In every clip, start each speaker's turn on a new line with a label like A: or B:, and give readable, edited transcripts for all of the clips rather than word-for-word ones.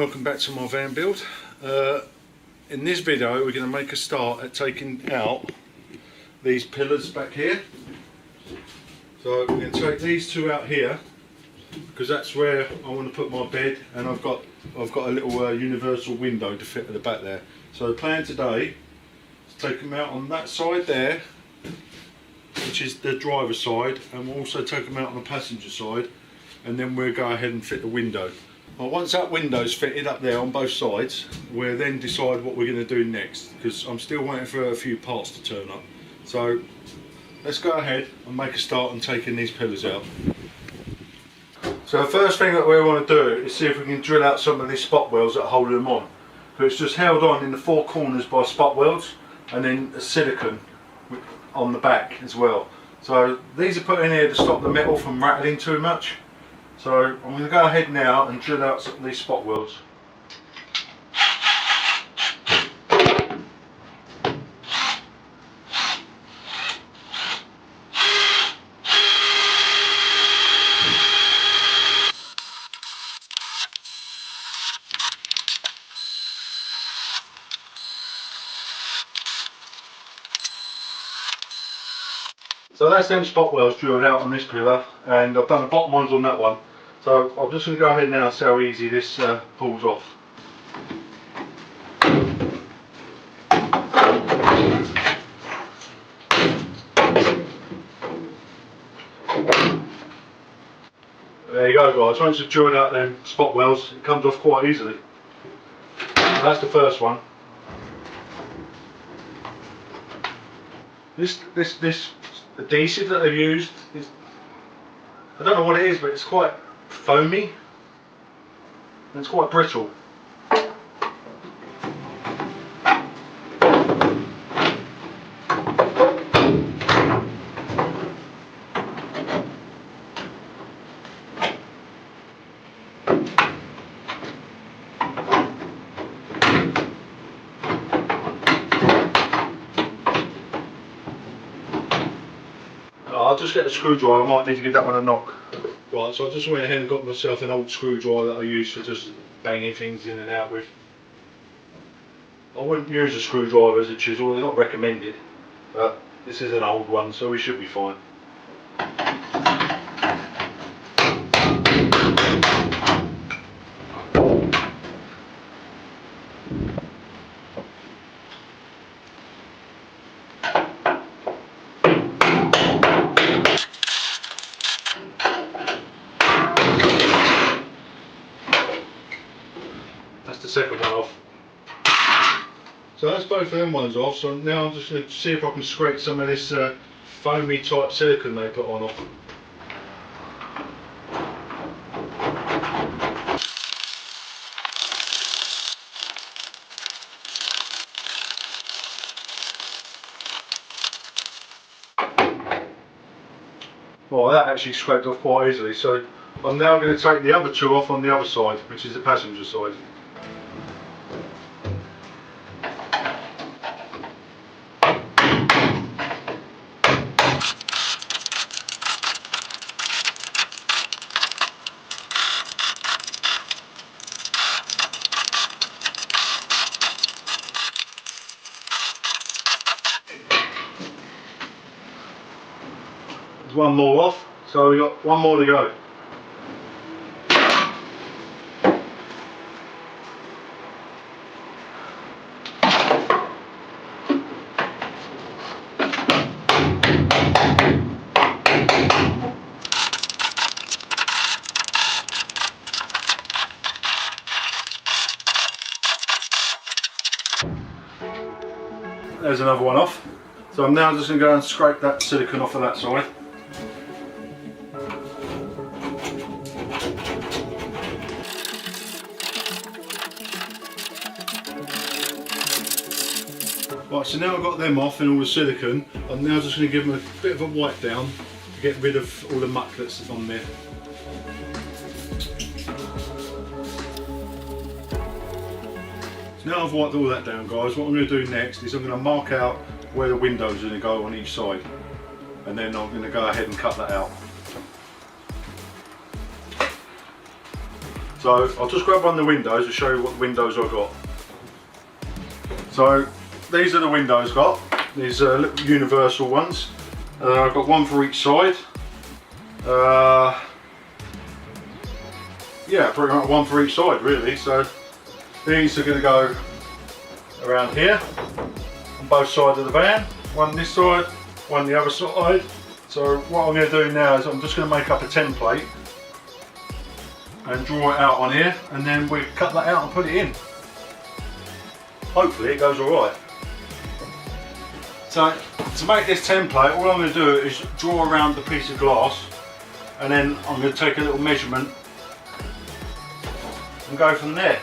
A: welcome back to my van build. In this video we're going to make a start at taking out these pillars back here. So we're going to take these two out here because that's where I want to put my bed, and I've got a little universal window to fit at the back there. So the plan today is to take them out on that side there, which is the driver's side, and we'll also take them out on the passenger side, and then we'll go ahead and fit the window. Well, once that window's fitted up there on both sides, we'll then decide what we're going to do next, because I'm still waiting for a few parts to turn up. So let's go ahead and make a start on taking these pillars out. So the first thing that we want to do is see if we can drill out some of these spot welds that are holding them on. So it's just held on in the four corners by spot welds, and then a silicone on the back as well. So these are put in here to stop the metal from rattling too much. So I'm going to go ahead now and drill out some of these spot welds. So that's them spot welds drilled out on this pillar, and I've done the bottom ones on that one. So I'm just going to go ahead now and see how easy this pulls off. There you go guys, once you've drilled out them spot welds, it comes off quite easily. So that's the first one. This adhesive that I've used is, I don't know what it is, but it's quite foamy and it's quite brittle. I'll just get the screwdriver, I might need to give that one a knock. Right, so I just went ahead and got myself an old screwdriver that I use for just banging things in and out with. I wouldn't use a screwdriver as a chisel, they're not recommended, but this is an old one, so we should be fine. That's the second one off. So that's both of them ones off, so now I'm just going to see if I can scrape some of this foamy type silicone they put on off. Well, that actually scraped off quite easily, so I'm now going to take the other two off on the other side, which is the passenger side. There's one more off, so we've got one more to go. There's another one off. So I'm now just going to go and scrape that silicone off of that side. Right, so now I've got them off and all the silicone, I'm now just going to give them a bit of a wipe down to get rid of all the muck that's on there. So now I've wiped all that down guys, what I'm going to do next is I'm going to mark out where the windows are going to go on each side, and then I'm going to go ahead and cut that out. So I'll just grab one of the windows and show you what the windows I've got. So these are the windows I've got. These are little universal ones. I've got one for each side. Yeah, pretty much one for each side really. So these are going to go around here on both sides of the van. One this side, one the other side. So what I'm going to do now is I'm just going to make up a template and draw it out on here, and then we cut that out and put it in. Hopefully it goes alright. So to make this template, all I'm going to do is draw around the piece of glass, and then I'm going to take a little measurement and go from there.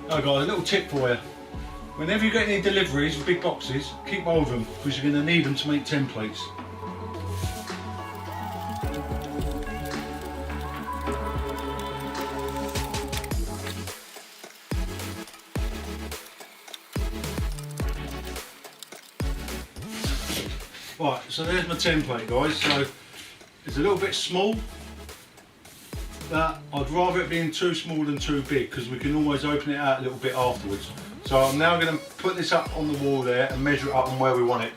A: Oh guys, a little tip for you. Whenever you get any deliveries with big boxes, keep hold of them because you're going to need them to make templates. Right, so there's my template guys. So it's a little bit small. But I'd rather it being too small than too big because we can always open it out a little bit afterwards. So I'm now going to put this up on the wall there and measure it up on where we want it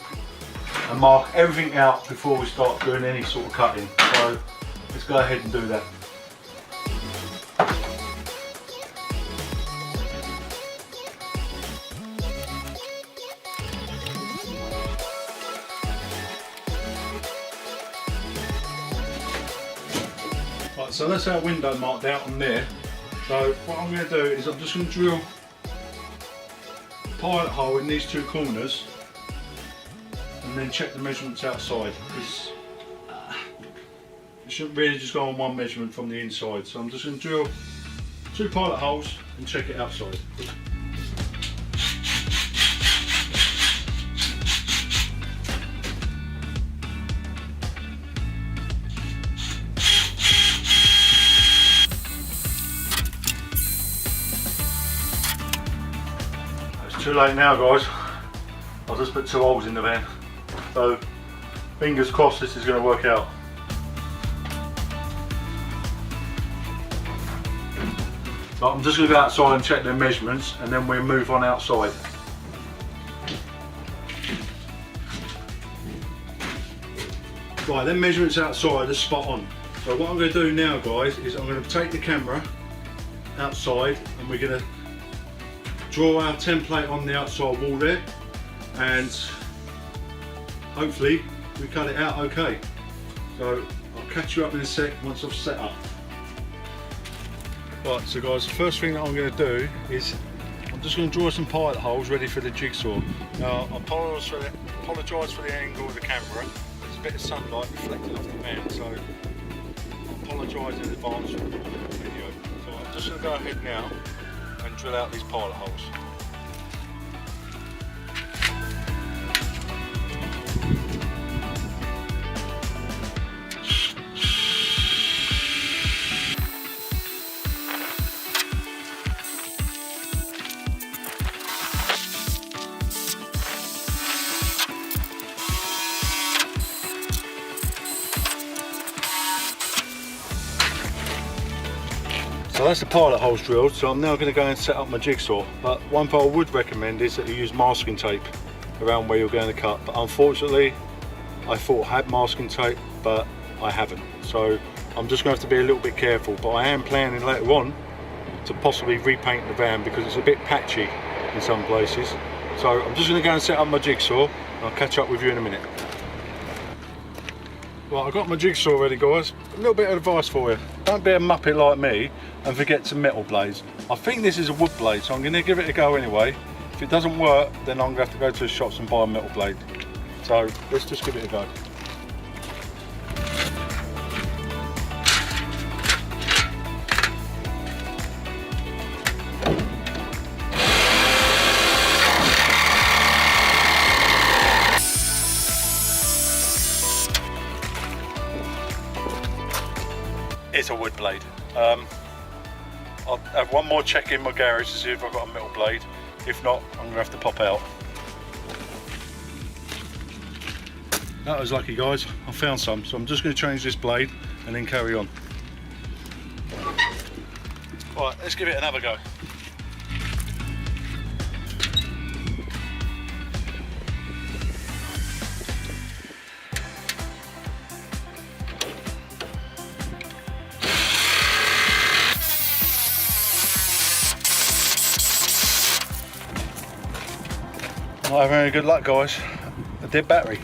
A: and mark everything out before we start doing any sort of cutting. So let's go ahead and do that. Right, so that's our window marked out on there. So what I'm going to do is I'm just going to drill a pilot hole in these two corners and then check the measurements outside, because it shouldn't really just go on one measurement from the inside. So I'm just going to drill 2 pilot holes and check it outside. Too late now guys, I've just put 2 holes in the van, so fingers crossed this is going to work out. So I'm just going to go outside and check their measurements and then we'll move on outside. Right, them measurements outside are spot on. So what I'm going to do now guys is I'm going to take the camera outside and we're going to draw our template on the outside wall there, and hopefully we cut it out okay. So I'll catch you up in a sec once I've set up. Right, so guys, the first thing that I'm going to do is I'm just going to draw some pilot holes ready for the jigsaw. Now I apologise for the angle of the camera. There's a bit of sunlight reflecting off the van, so I apologise in advance for the video. So I'm just going to go ahead now and drill out these pilot holes. So that's the pilot holes drilled, so I'm now going to go and set up my jigsaw. But one thing I would recommend is that you use masking tape around where you're going to cut. But unfortunately, I thought I had masking tape, but I haven't. So I'm just going to have to be a little bit careful. But I am planning later on to possibly repaint the van because it's a bit patchy in some places. So I'm just going to go and set up my jigsaw and I'll catch up with you in a minute. Right, I've got my jigsaw ready guys. A little bit of advice for you. Don't be a muppet like me and forget some metal blades. I think this is a wood blade, so I'm going to give it a go anyway. If it doesn't work, then I'm going to have to go to the shops and buy a metal blade. So let's just give it a go. it's a wood blade. I'll have one more check in my garage to see if I've got a metal blade. If not, I'm going to have to pop out. That was lucky, guys. I found some, so I'm just going to change this blade and then carry on. Right, let's give it another go. Not having any good luck, guys. A dead battery.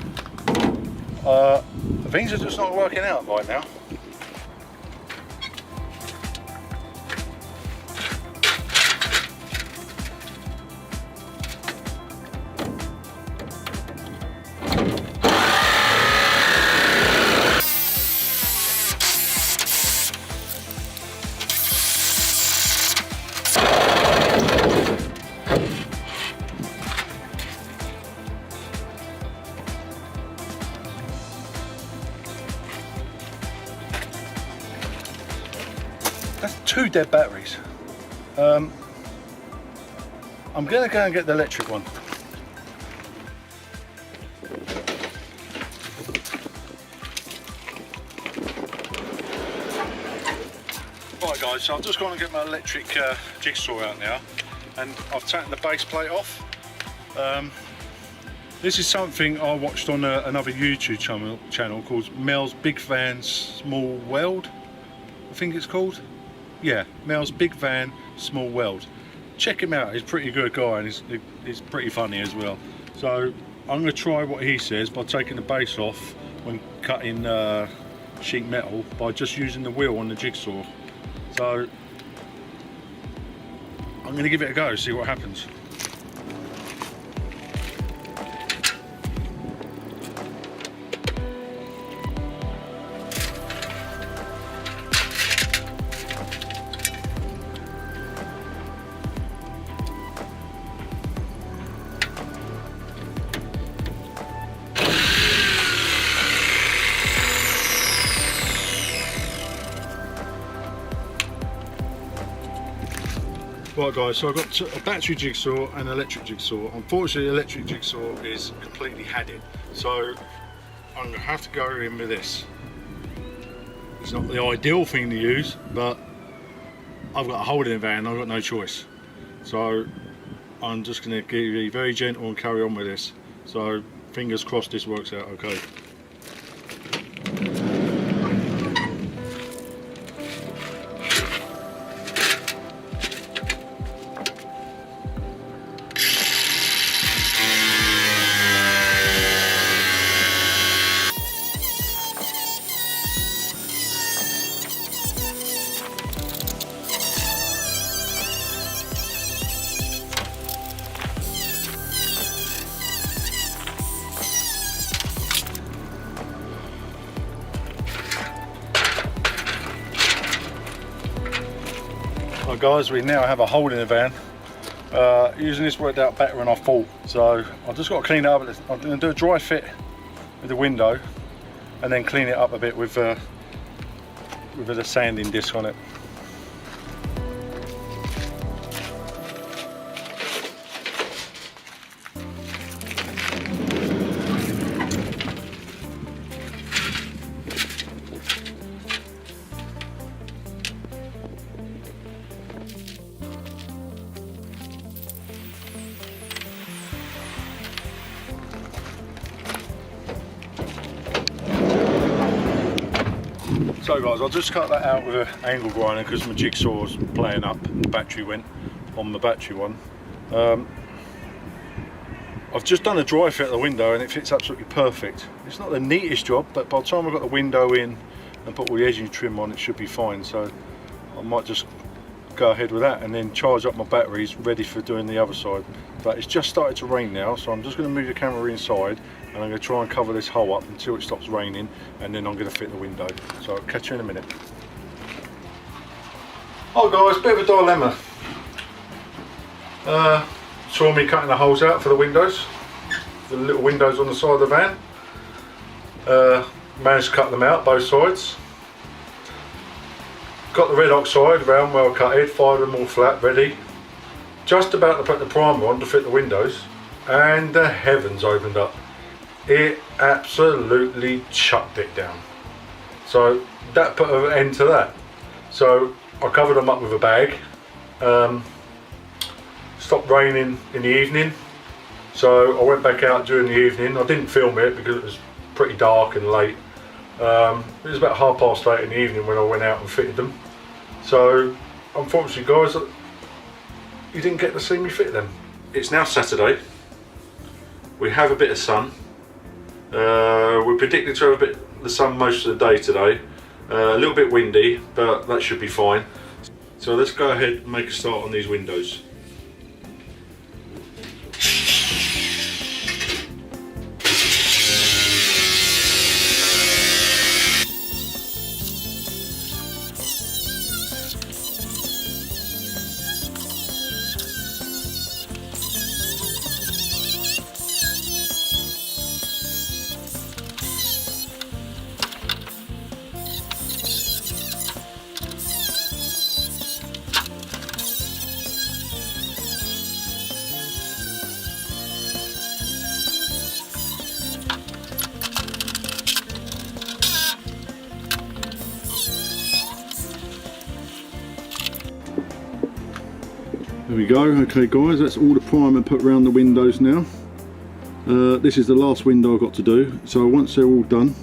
A: Things are just not working out right now. That's 2 dead batteries. I'm going to go and get the electric one. Right guys, so I've just gone and get my electric jigsaw out now, and I've taken the base plate off. This is something I watched on another YouTube channel called Mel's Big Van Small Weld, I think it's called. Yeah, Mel's Big Van Small Weld. Check him out, he's a pretty good guy, and he's pretty funny as well. So I'm going to try what he says by taking the base off when cutting sheet metal by just using the wheel on the jigsaw. So I'm going to give it a go, see what happens. Right guys, so I've got a battery jigsaw and an electric jigsaw. Unfortunately, the electric jigsaw is completely had it, so I'm going to have to go in with this. It's not the ideal thing to use, but I've got a hole in the van, I've got no choice. So I'm just going to be very gentle and carry on with this. So fingers crossed this works out okay. Well guys, we now have a hole in the van. Using this worked out better than I thought, so I've just got to clean it up. I'm going to do a dry fit with the window and then clean it up a bit with a sanding disc on it. So guys, I'll just cut that out with an angle grinder because my jigsaw's playing up and the battery went on the battery one. I've just done a dry fit of the window and it fits absolutely perfect. It's not the neatest job, but by the time I've got the window in and put all the edging trim on, it should be fine. So I might just go ahead with that and then charge up my batteries ready for doing the other side. But it's just started to rain now, so I'm just going to move the camera inside and I'm going to try and cover this hole up until it stops raining, and then I'm going to fit the window. So I'll catch you in a minute. Oh guys, bit of a dilemma. Saw me cutting the holes out for the windows, the little windows on the side of the van. Managed to cut them out both sides. got the red oxide round, well cutted, 5 of them all flat, ready. Just about to put the primer on to fit the windows, and the heavens opened up. It absolutely chucked it down. So that put an end to that. So I covered them up with a bag. Stopped raining in the evening, so I went back out during the evening. I didn't film it because it was pretty dark and late. It was about 8:30 in the evening when I went out and fitted them. So unfortunately guys, you didn't get to see me fit them. It's now Saturday. We have a bit of sun. We're predicted to have a bit of the sun most of the day today. A little bit windy, but that should be fine. So let's go ahead and make a start on these windows. There we go. Okay guys, that's all the primer put around the windows now. This is the last window I've got to do, so once they're all done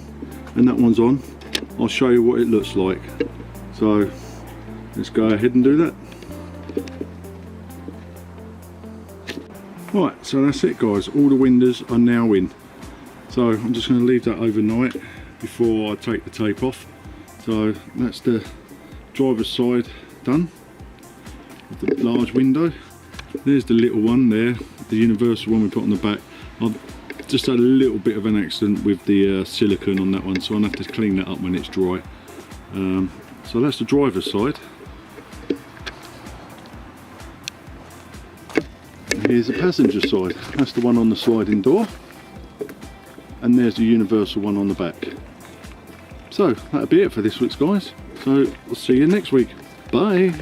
A: and that one's on, I'll show you what it looks like. So let's go ahead and do that. Right, so that's it guys, all the windows are now in. So I'm just going to leave that overnight before I take the tape off. So that's the driver's side done. The large window. There's the little one there, the universal one we put on the back. I've just had a little bit of an accident with the silicone on that one, so I'll have to clean that up when it's dry. So that's the driver's side. And here's the passenger side. That's the one on the sliding door. And there's the universal one on the back. So that'll be it for this week's guys. So I'll see you next week. Bye.